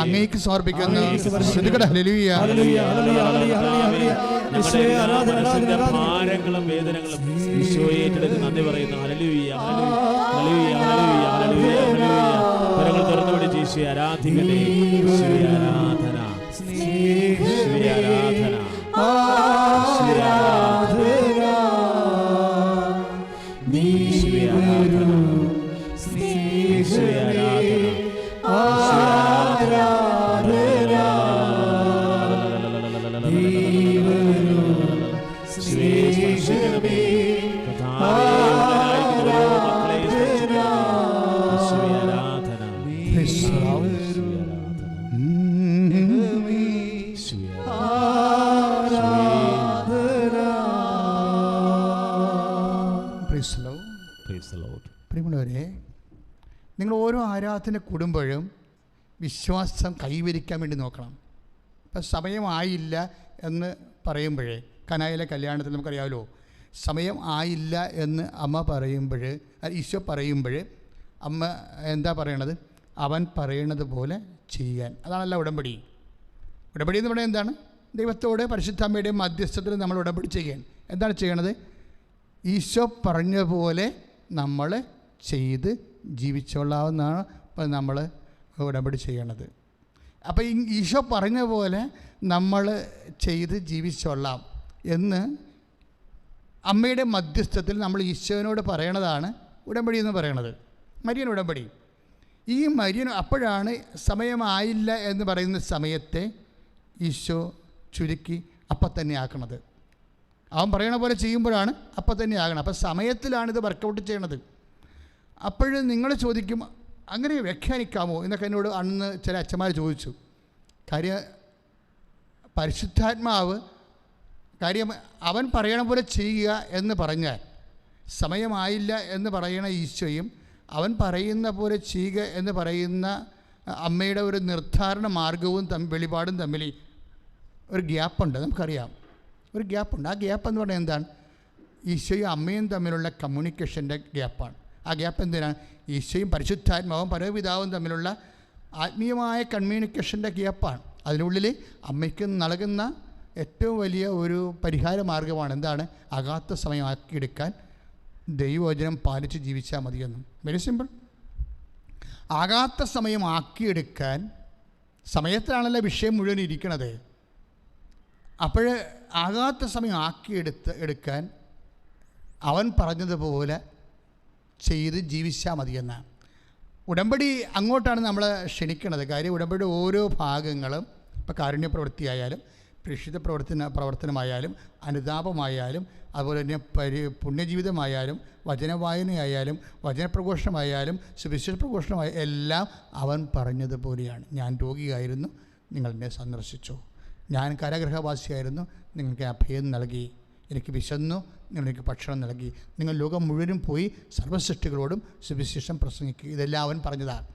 അങ്ങേക്ക് സമർപ്പിക്കുന്നു. ഹല്ലേലൂയ. ഭാരങ്ങളും വേദനകളും ഈശോയെ ഏറ്റെടുത്ത് നന്ദി പറയുന്നു. Hallelujah, hallelujah, hallelujah, hallelujah, hallelujah. കരങ്ങൾ തുറന്നു പിടിച്ച് ഈശോയെ ആരാധിക്കട്ടെ. ഈശോയെ ആരാധന, ഈശോയെ ആരാധന, ഈശോയെ ആരാധന, ഈശോയെ ആരാധന, ഈശോയെ പ്രിയമുള്ളവരെ, നിങ്ങൾ ഓരോ ആരാധന കൂടുമ്പോഴും വിശ്വാസം കൈവരിക്കാൻ വേണ്ടി നോക്കണം. ഇപ്പം സമയമായില്ല എന്ന് പറയുമ്പോഴേ, കനായിലെ കല്യാണത്തിൽ നമുക്കറിയാമല്ലോ, സമയം ആയില്ല എന്ന് അമ്മ പറയുമ്പോൾ, ഈശോ പറയുമ്പോൾ അമ്മ എന്താ പറയണത്? അവൻ പറയണത് പോലെ ചെയ്യാൻ. അതാണല്ലോ ഉടമ്പടി. ഉടമ്പടി എന്ന് പറയുന്നത് എന്താണ്? ദൈവത്തോട് പരിശുദ്ധാമ്മയുടെയും മധ്യസ്ഥത്തിൽ നമ്മൾ ഉടമ്പടി ചെയ്യാൻ. എന്താണ് ചെയ്യണത്? ഈശോ പറഞ്ഞ പോലെ നമ്മൾ ചെയ്ത് ജീവിച്ചോളാവുന്നതാണ് ഇപ്പം നമ്മൾ ഉടമ്പടി ചെയ്യണത്. അപ്പോൾ ഈശോ പറഞ്ഞ പോലെ നമ്മൾ ചെയ്ത് ജീവിച്ചോളാം എന്ന് അമ്മയുടെ മധ്യസ്ഥത്തിൽ നമ്മൾ ഈശോനോട് പറയണതാണ് ഉടമ്പടി എന്ന് പറയണത്, മരിയൻ ഉടമ്പടി. ഈ മരിയൻ അപ്പോഴാണ് സമയമായില്ല എന്ന് പറയുന്ന സമയത്തെ ഈശോ ചുരുക്കി അപ്പം തന്നെ ആക്കണത്. അവൻ പറയണ പോലെ ചെയ്യുമ്പോഴാണ് അപ്പം തന്നെ ആകണം. അപ്പം സമയത്തിലാണിത് വർക്കൗട്ട് ചെയ്യണത്. അപ്പോഴും നിങ്ങൾ ചോദിക്കും, അങ്ങനെ വ്യാഖ്യാനിക്കാമോ എന്നൊക്കെ എന്നോട് അന്ന് ചില അച്ഛന്മാർ ചോദിച്ചു. കാര്യം പരിശുദ്ധാത്മാവ്, കാര്യം അവൻ പറയണ പോലെ ചെയ്യുക എന്ന് പറഞ്ഞാൽ സമയമായില്ല എന്ന് പറയണ ഈശോയും അവൻ പറയുന്ന പോലെ ചെയ്യുക എന്ന് പറയുന്ന അമ്മയുടെ ഒരു നിർദ്ധാരണ മാർഗവും വെളിപാടും തമ്മിൽ ഒരു ഗ്യാപ്പുണ്ട്. നമുക്കറിയാം, ഒരു ഗ്യാപ്പുണ്ട്. ആ ഗ്യാപ്പ് എന്ന് പറയുന്നത് എന്താണ്? ഈശോയും അമ്മയും തമ്മിലുള്ള കമ്മ്യൂണിക്കേഷൻ്റെ ഗ്യാപ്പാണ്. ആ ഗ്യാപ്പ് എന്തിനാണ്? ഈശോയും പരിശുദ്ധാത്മാവും പരമപിതാവും തമ്മിലുള്ള ആത്മീയമായ കമ്മ്യൂണിക്കേഷൻ്റെ ഗ്യാപ്പാണ്. അതിനുള്ളിൽ അമ്മയ്ക്ക് നൽകുന്ന ഏറ്റവും വലിയ ഒരു പരിഹാര മാർഗ്ഗമാണ് എന്താണ്? അകാത്ത സമയമാക്കിയെടുക്കാൻ ദൈവവചനം പാലിച്ച് ജീവിച്ചാൽ മതിയെന്നും. Very simple. ആകാത്ത സമയമാക്കിയെടുക്കാൻ, സമയത്തിലാണല്ലോ വിഷയം മുഴുവൻ ഇരിക്കണത്. അപ്പോൾ ആകാത്ത സമയം എടുക്കാൻ അവൻ പറഞ്ഞതുപോലെ ചെയ്ത് ജീവിച്ചാൽ മതിയെന്നാണ്. ഉടമ്പടി അങ്ങോട്ടാണ് നമ്മളെ ക്ഷണിക്കണത്. കാര്യം ഉടമ്പടി ഓരോ ഭാഗങ്ങളും, ഇപ്പോൾ കാരുണ്യ പ്രവൃത്തിയായാലും പ്രേക്ഷിത പ്രവർത്തനമായാലും അനുതാപമായാലും അതുപോലെ തന്നെ പുണ്യജീവിതമായാലും വചനവായനയായാലും വചനപ്രഘോഷണമായാലും സുവിശേഷ പ്രഘോഷണമായാലും എല്ലാം അവൻ പറഞ്ഞതുപോലെയാണ്. ഞാൻ രോഗിയായിരുന്നു, നിങ്ങൾ എന്നെ സന്ദർശിച്ചു. ഞാൻ കാരാഗൃഹവാസിയായിരുന്നു, നിങ്ങൾക്ക് അഭയം നൽകി. എനിക്ക് വിശന്നു, നിങ്ങൾ എനിക്ക് ഭക്ഷണം നൽകി. നിങ്ങൾ ലോകം മുഴുവനും പോയി സർവ്വസൃഷ്ടികളോടും സുവിശേഷം പ്രസംഗിക്കുക. ഇതെല്ലാം അവൻ പറഞ്ഞതാണ്.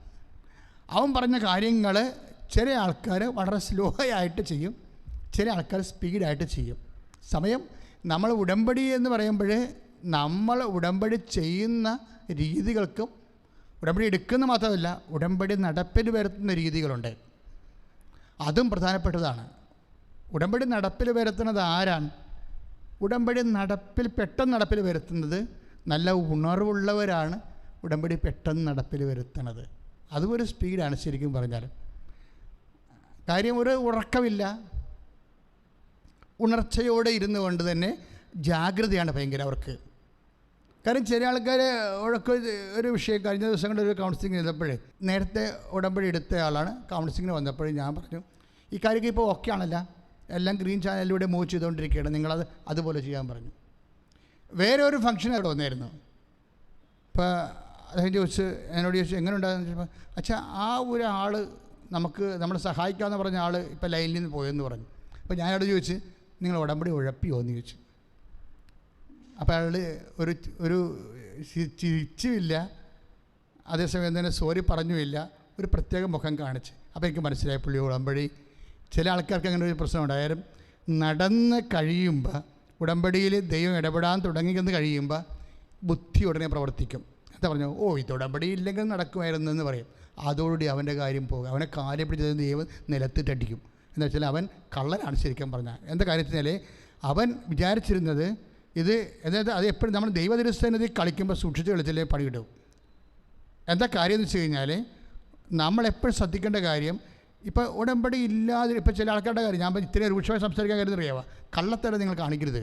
അവൻ പറഞ്ഞ കാര്യങ്ങൾ ചില ആൾക്കാർ വളരെ സ്ലോ ആയിട്ട് ചെയ്യും, ചില ആൾക്കാർ സ്പീഡായിട്ട് ചെയ്യും. സമയം നമ്മൾ ഉടമ്പടി എന്ന് പറയുമ്പോൾ നമ്മൾ ഉടമ്പടി ചെയ്യുന്ന രീതികൾക്കും, ഉടമ്പടി എടുക്കുന്ന മാത്രമല്ല ഉടമ്പടി നടപ്പിൽ വരുത്തുന്ന രീതികളുണ്ട്, അതും പ്രധാനപ്പെട്ടതാണ്. ഉടമ്പടി നടപ്പിൽ വരുത്തുന്നത് ആരാണ്? ഉടമ്പടി പെട്ടെന്ന് നടപ്പിൽ വരുത്തുന്നത് നല്ല ഉണർവുള്ളവരാണ്. ഉടമ്പടി പെട്ടെന്ന് നടപ്പിൽ വരുത്തുന്നത് അതും ഒരു സ്പീഡാണ് ശരിക്കും പറഞ്ഞാൽ. കാര്യം ഒരു ഉറക്കമില്ല, ഉണർച്ചയോടെ ഇരുന്നു കൊണ്ട് തന്നെ ജാഗ്രതയാണ് ഭയങ്കര അവർക്ക്. കാര്യം ചില ആൾക്കാർ ഒരു വിഷയം കഴിഞ്ഞ ദിവസങ്ങളിൽ ഒരു കൗൺസിലിംഗ് ചെയ്തപ്പോഴേ, നേരത്തെ ഉടമ്പടി എടുത്ത ആളാണ് കൗൺസിലിങ്ങിന് വന്നപ്പോഴും ഞാൻ പറഞ്ഞു, ഈ കാര്യമൊക്കെ ഇപ്പോൾ ഓക്കെ ആണല്ലോ, എല്ലാം ഗ്രീൻ ചാനലിലൂടെ മൂവ് ചെയ്തുകൊണ്ടിരിക്കുകയാണ്, നിങ്ങളത് അതുപോലെ ചെയ്യാൻ പറഞ്ഞു. വേറെ ഒരു ഫംഗ്ഷൻ അവിടെ വന്നായിരുന്നു. ഇപ്പോൾ അദ്ദേഹം എന്നോട് ചോദിച്ചു എങ്ങനെ ഉണ്ടാകുന്ന ചോദിച്ചപ്പോൾ, അച്ഛാ ആ ഒരാൾ നമ്മളെ സഹായിക്കാമെന്ന് പറഞ്ഞ ആൾ ഇപ്പോൾ ലൈനിൽ നിന്ന് പോയെന്ന് പറഞ്ഞു. അപ്പോൾ ഞാനവിടെ ചോദിച്ച്, നിങ്ങൾ ഉടമ്പടി ഉഴപ്പിയോ എന്ന് ചോദിച്ചു. അപ്പോൾ അയാൾ ഒരു ചിരിച്ചുമില്ല, അതേസമയം തന്നെ സോറി പറഞ്ഞുമില്ല, ഒരു പ്രത്യേക മുഖം കാണിച്ച്. അപ്പോൾ എനിക്ക് മനസ്സിലായി പുള്ളി ഉടമ്പടി. ചില ആൾക്കാർക്ക് അങ്ങനെ ഒരു പ്രശ്നം ഉണ്ടായാലും നടന്ന് കഴിയുമ്പോൾ, ഉടമ്പടിയിൽ ദൈവം ഇടപെടാൻ തുടങ്ങിയെന്ന് കഴിയുമ്പോൾ ബുദ്ധി ഉടനെ പ്രവർത്തിക്കും. എന്താ പറഞ്ഞു, ഇത് ഉടമ്പടി ഇല്ലെങ്കിൽ നടക്കുമായിരുന്നു എന്ന് പറയും. അതോടുകൂടി അവൻ്റെ കാര്യം പോകും. അവനെ കാര്യം പിടിച്ചത് ദൈവം നിലത്തിട്ടടിക്കും. എന്ന് വെച്ചാൽ അവൻ കള്ളനാണ് ശരിക്കും പറഞ്ഞാൽ. എന്താ കാര്യത്തിനാൽ അവൻ വിചാരിച്ചിരുന്നത് അതായത് അത് എപ്പോഴും നമ്മൾ ദൈവദിവസത്തിൽ കളിക്കുമ്പോൾ സൂക്ഷിച്ച് കളിച്ചാലേ പണി കിട്ടും. എന്താ കാര്യം എന്ന് വെച്ച് കഴിഞ്ഞാൽ നമ്മളെപ്പോഴും ശ്രദ്ധിക്കേണ്ട കാര്യം, ഇപ്പോൾ ഉടമ്പടി ഇല്ലാതെ ഇപ്പോൾ ചില ആൾക്കാരുടെ കാര്യം ഞാൻ ഇത്രയും രൂക്ഷമായി സംസാരിക്കാൻ കാര്യം അറിയാവുക, കള്ളത്തരം നിങ്ങൾ കാണിക്കരുത്.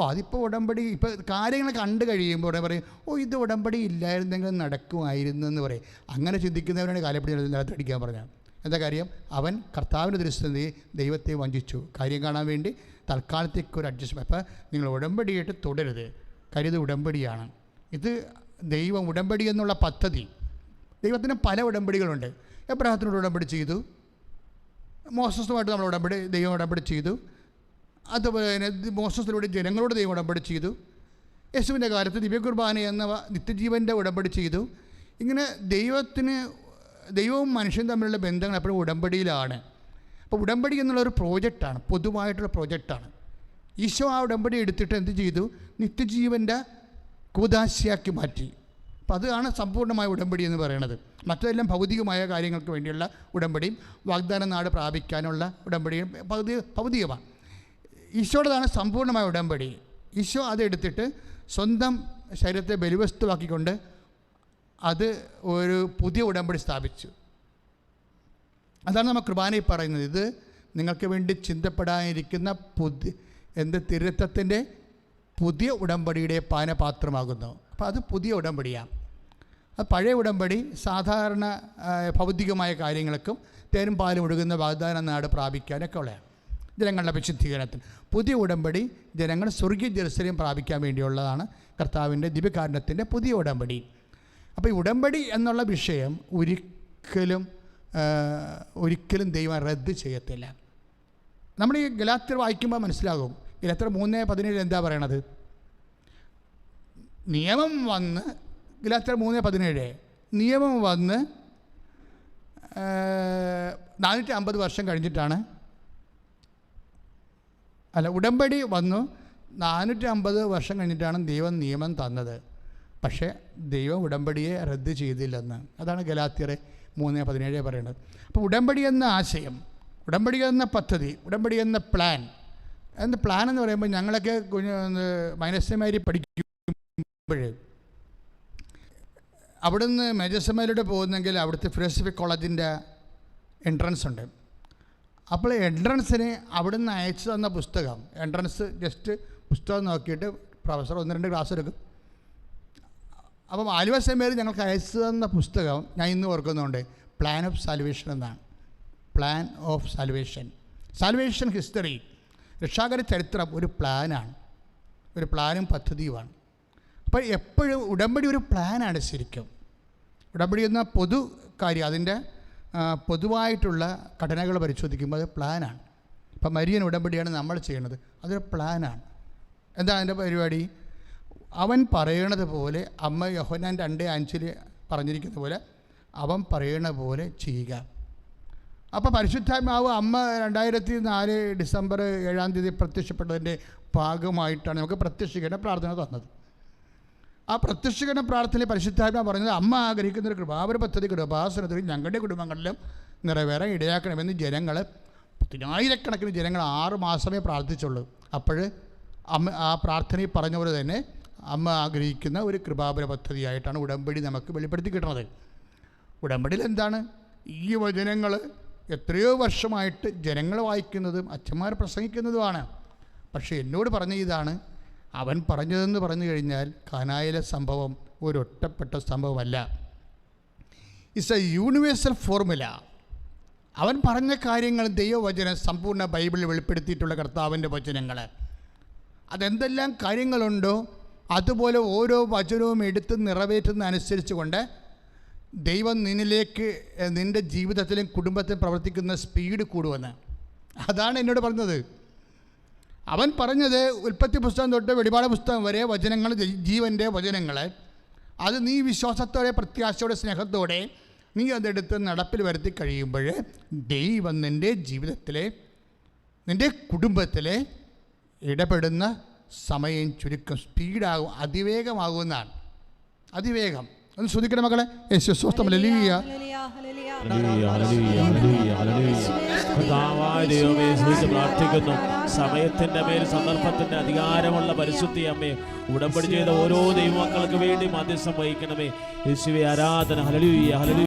അതിപ്പോൾ ഉടമ്പടി ഇപ്പോൾ കാര്യങ്ങൾ കണ്ടു കഴിയുമ്പോൾ ഉടനെ പറയും, ഇത് ഉടമ്പടി ഇല്ലായിരുന്നെങ്കിൽ നടക്കുമായിരുന്നു എന്ന് പറയും. അങ്ങനെ ചിന്തിക്കുന്നവരാണ് കാലപ്പടി നിലത്തടിക്കാൻ പറഞ്ഞാൽ. എന്താ കാര്യം, അവൻ കർത്താവിൻ്റെ ദൃശ്യത്തെ ദൈവത്തെ വഞ്ചിച്ചു. കാര്യം കാണാൻ വേണ്ടി തൽക്കാലത്തേക്ക് ഒരു അഡ്ജസ്റ്റ്മെൻറ്റ്. അപ്പോൾ നിങ്ങൾ ഉടമ്പടിയായിട്ട് തുടരുത്. കാര്യം ഇത് ഉടമ്പടിയാണ്. ഇത് ദൈവം ഉടമ്പടി എന്നുള്ള പദ്ധതി, ദൈവത്തിന് പല ഉടമ്പടികളുണ്ട്. എബ്രഹാത്തിനോട് ഉടമ്പടി ചെയ്തു, മോസസുമായിട്ട് നമ്മൾ ദൈവം ഉടമ്പടി ചെയ്തു. അതുപോലെ തന്നെ മോസസിലൂടെ ജനങ്ങളോട് ദൈവം ഉടമ്പടി ചെയ്തു. യേശുവിൻ്റെ കാലത്ത് ദിവ്യകുർബാന എന്ന നിത്യജീവൻ്റെ ഉടമ്പടി ചെയ്തു. ഇങ്ങനെ ദൈവവും മനുഷ്യനും തമ്മിലുള്ള ബന്ധങ്ങൾ എപ്പോഴും ഉടമ്പടിയിലാണ്. അപ്പോൾ ഉടമ്പടി എന്നുള്ളൊരു പ്രോജക്റ്റാണ്, പൊതുവായിട്ടുള്ള പ്രോജക്റ്റാണ്. ഈശോ ആ ഉടമ്പടി എടുത്തിട്ട് എന്ത് ചെയ്തു, നിത്യജീവൻ്റെ കൂദാശയാക്കി മാറ്റി. അപ്പം അതാണ് സമ്പൂർണ്ണമായ ഉടമ്പടി എന്ന് പറയുന്നത്. മറ്റെല്ലാം ഭൗതികമായ കാര്യങ്ങൾക്ക് വേണ്ടിയുള്ള ഉടമ്പടിയും വാഗ്ദാന നാട് പ്രാപിക്കാനുള്ള ഉടമ്പടിയും ഭൗതികമാണ്. ഈശോയുടേതാണ് സമ്പൂർണ്ണമായ ഉടമ്പടി. ഈശോ അതെടുത്തിട്ട് സ്വന്തം ശരീരത്തെ ബലിവസ്തുവാക്കിക്കൊണ്ട് അത് ഒരു പുതിയ ഉടമ്പടി സ്ഥാപിച്ചു. അതാണ് നമ്മൾ കുർബാനയിൽ പറയുന്നത്. ഇത് നിങ്ങൾക്ക് വേണ്ടി ചിന്തപ്പെടാനിരിക്കുന്ന തിരുരക്തത്തിൻ്റെ പുതിയ ഉടമ്പടിയുടെ പാനപാത്രമാകുന്നു. അപ്പോൾ അത് പുതിയ ഉടമ്പടിയാണ്. അത് പഴയ ഉടമ്പടി സാധാരണ ഭൗതികമായ കാര്യങ്ങൾക്കും തേനും പാലും ഒഴുകുന്ന വാഗ്ദാന നാട് പ്രാപിക്കാനൊക്കെ ഉള്ളതാണ്, ജനങ്ങളുടെ വിശുദ്ധീകരണത്തിന്. പുതിയ ഉടമ്പടി ജനങ്ങൾ സ്വർഗീയ ജെറുസലേം പ്രാപിക്കാൻ വേണ്ടിയുള്ളതാണ്, കർത്താവിൻ്റെ ദിവ്യകാരുണ്യത്തിൻ്റെ പുതിയ ഉടമ്പടി. അപ്പോൾ ഈ ഉടമ്പടി എന്നുള്ള വിഷയം ഒരിക്കലും ദൈവം റദ്ദ് ചെയ്യത്തില്ല. നമ്മൾ ഈ ഗലാത്യർ വായിക്കുമ്പോൾ മനസ്സിലാകും. ഗലാത്യർ 3:17 എന്താ പറയണത്? നിയമം വന്ന്, ഗലാത്യർ 3:17 നിയമം വന്ന് 450 വർഷം കഴിഞ്ഞിട്ടാണ്, ഉടമ്പടി വന്നു 450 വർഷം കഴിഞ്ഞിട്ടാണ് ദൈവം നിയമം തന്നത്. പക്ഷേ ദൈവം ഉടമ്പടിയെ റദ്ദ് ചെയ്തില്ലെന്ന്. അതാണ് ഗലാത്യർ 3:17 പറയുന്നത്. അപ്പോൾ ഉടമ്പടി എന്ന ആശയം, ഉടമ്പടി എന്ന പദ്ധതി, ഉടമ്പടി എന്ന പ്ലാൻ എന്ന് പറയുമ്പോൾ ഞങ്ങളൊക്കെ മൈനർ സെമിനാരി പഠിക്കുമ്പോൾ അവിടുന്ന് മേജർ സെമിനാരിയുടെ പോകുന്നെങ്കിൽ അവിടുത്തെ ഫിലോസഫി കോളേജിൻ്റെ എൻട്രൻസ് ഉണ്ട്. അപ്പോൾ എൻട്രൻസിന് അവിടുന്ന് അയച്ചു തന്ന പുസ്തകം, എൻട്രൻസ് ജസ്റ്റ് പുസ്തകം നോക്കിയിട്ട് പ്രൊഫസർ 1-2 ക്ലാസ് എടുക്കും. അപ്പം ആലുവ സെമിനാരി ഞങ്ങൾക്ക് അയച്ചു തന്ന പുസ്തകം ഞാൻ ഇന്ന് ഓർക്കുന്നുണ്ട്, പ്ലാൻ ഓഫ് സാൽവേഷൻ എന്നാണ്. പ്ലാൻ ഓഫ് സാൽവേഷൻ ഹിസ്റ്ററി, രക്ഷാകര ചരിത്രം ഒരു പ്ലാനാണ്, ഒരു പ്ലാനും പദ്ധതിയുമാണ്. അപ്പോൾ എപ്പോഴും ഉടമ്പടി ഒരു പ്ലാനാണ്. ശരിക്കും ഉടമ്പടി എന്ന പൊതു കാര്യം, അതിൻ്റെ പൊതുവായിട്ടുള്ള ഘടനകൾ പരിശോധിക്കുമ്പോൾ അത് പ്ലാനാണ്. ഇപ്പം മരിയൻ ഉടമ്പടിയാണ് നമ്മൾ ചെയ്യുന്നത്, അതൊരു പ്ലാനാണ്. എന്താ അതിൻ്റെ പരിപാടി? അവൻ പറയണത് പോലെ, അമ്മ യോഹന്നാൻ 2:5 പറഞ്ഞിരിക്കുന്ന പോലെ അവൻ പറയണ പോലെ ചെയ്യുക. അപ്പോൾ പരിശുദ്ധാത്മാവ് അമ്മ 2004 ഡിസംബർ 7 പ്രത്യക്ഷപ്പെട്ടതിൻ്റെ ഭാഗമായിട്ടാണ് നമുക്ക് പ്രത്യക്ഷീകരണ പ്രാർത്ഥന തന്നത്. ആ പ്രത്യക്ഷീകരണ പ്രാർത്ഥനയിൽ പരിശുദ്ധാത്മാവ് പറഞ്ഞത്, അമ്മ ആഗ്രഹിക്കുന്നൊരു കൃപാവര പദ്ധതി കൃപാസനത്തിൽ ഞങ്ങളുടെ കുടുംബങ്ങളിലും നിറവേറാൻ ഇടയാക്കണമെന്ന് ജനങ്ങൾ, 10,000-കണക്കിന് ജനങ്ങൾ 6 മാസമേ പ്രാർത്ഥിച്ചുള്ളൂ. അപ്പോൾ അമ്മ ആ പ്രാർത്ഥനയിൽ പറഞ്ഞ പോലെ തന്നെ അമ്മ ആഗ്രഹിക്കുന്ന ഒരു കൃപാപര പദ്ധതിയായിട്ടാണ് ഉടമ്പടി നമുക്ക് വെളിപ്പെടുത്തി കിട്ടുന്നത്. ഉടമ്പടിയിൽ എന്താണ്? ഈ വചനങ്ങൾ എത്രയോ വർഷമായിട്ട് ജനങ്ങൾ വായിക്കുന്നതും അച്ഛന്മാർ പ്രസംഗിക്കുന്നതുമാണ്. പക്ഷേ എന്നോട് പറഞ്ഞ ഇതാണ്, അവൻ പറഞ്ഞതെന്ന് പറഞ്ഞു കഴിഞ്ഞാൽ കാനായിലെ സംഭവം ഒരൊറ്റപ്പെട്ട സംഭവമല്ല. It's A universal formula. അവൻ പറഞ്ഞ കാര്യങ്ങൾ ദൈവവചനം സമ്പൂർണ്ണ ബൈബിളിൽ വെളിപ്പെടുത്തിയിട്ടുള്ള കർത്താവിൻ്റെ വചനങ്ങൾ, അതെന്തെല്ലാം കാര്യങ്ങളുണ്ടോ അതുപോലെ ഓരോ വചനവും എടുത്ത് നിറവേറ്റുന്ന അനുസരിച്ച് കൊണ്ട് ദൈവം നിന്നിലേക്ക് നിൻ്റെ ജീവിതത്തിലും കുടുംബത്തിലും പ്രവർത്തിക്കുന്ന സ്പീഡ് കൂടുമെന്ന്. അതാണ് എന്നോട് പറഞ്ഞത്. അവൻ പറഞ്ഞത് ഉൽപ്പത്തി പുസ്തകം തൊട്ട് വെളിപാട് പുസ്തകം വരെ വചനങ്ങൾ, ജീവൻ്റെ വചനങ്ങൾ, അത് നീ വിശ്വാസത്തോടെ, പ്രത്യാശയോടെ, സ്നേഹത്തോടെ നീ അതെടുത്ത് നടപ്പിൽ വരുത്തി കഴിയുമ്പോൾ ദൈവം നിൻ്റെ ജീവിതത്തിലെ, നിൻ്റെ കുടുംബത്തിലെ ഇടപെടുന്ന സമയം ചുരുക്കം, സ്പീഡാകും, അതിവേഗമാകുമെന്നാണ്. അതിവേഗം. ഒന്ന് ശ്രദ്ധിക്കണം മക്കളെ. യേശു സ്വസ്ഥം. ഹല്ലേലൂയ. കർത്താവായ ദൈവമേ, സ്തുതിച്ച് പ്രാർത്ഥിക്കുന്നു. സമയത്തിന്റെ മേൽ സന്ദർഭത്തിന്റെ അധികാരമുള്ള പരിശുദ്ധി അമ്മേ, ഉടമ്പടി ചെയ്ത ഓരോ ദൈവമക്കൾക്ക് വേണ്ടി മധ്യസ്ഥം വഹിക്കണമേ. യേശുവേ ആരാധന. Hallelujah, hallelujah.